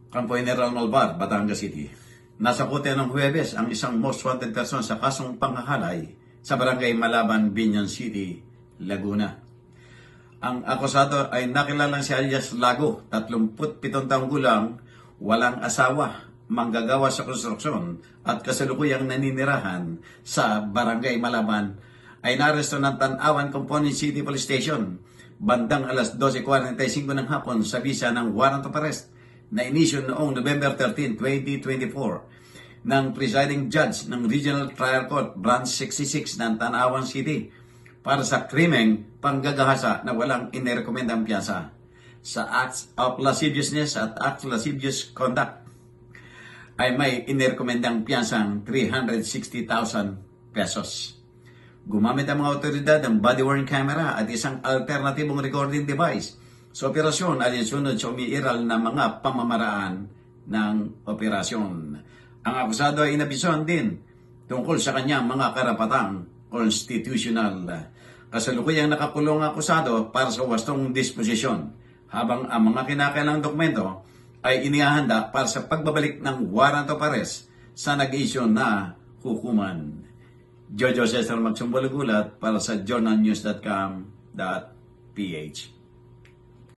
Campo General Malvar, Batangas City. Nasa kote ng Huwebes ang isang most wanted person sa kasong panghahalay sa barangay Malaban, Binyan City, Laguna. Ang akusado ay nakilalang si alias Lago, 37 taong gulang, walang asawa, manggagawa sa konstruksyon at kasalukuyang naninirahan sa barangay Malaban ay naresto ng Tanawan Component City Police Station bandang alas 12:45 ng hapon sa bisa ng warrant of arrest na inisyo noong November 13, 2024 ng presiding judge ng Regional Trial Court Branch 66 ng Tanawan City para sa krimeng panggagahasa na walang inirekomendang piyasa sa acts of lasciviousness at acts of lascivious conduct ay may inirekomendang piyasang 360,000 pesos. Gumamit ang mga otoridad ng body-worn camera at isang alternatibong recording device sa operasyon alinsunod sa umiiral na mga pamamaraan ng operasyon. Ang akusado ay inabisuhan din tungkol sa kanyang mga karapatang constitutional. Kasalukuyang nakakulong ang akusado para sa wastong disposisyon, habang ang mga kinakailangang dokumento ay inihahanda para sa pagbabalik ng warrant of arrest sa nag-issue na hukuman. Jojo Cesar Magsumbulugulat para sa journalnews.com.ph.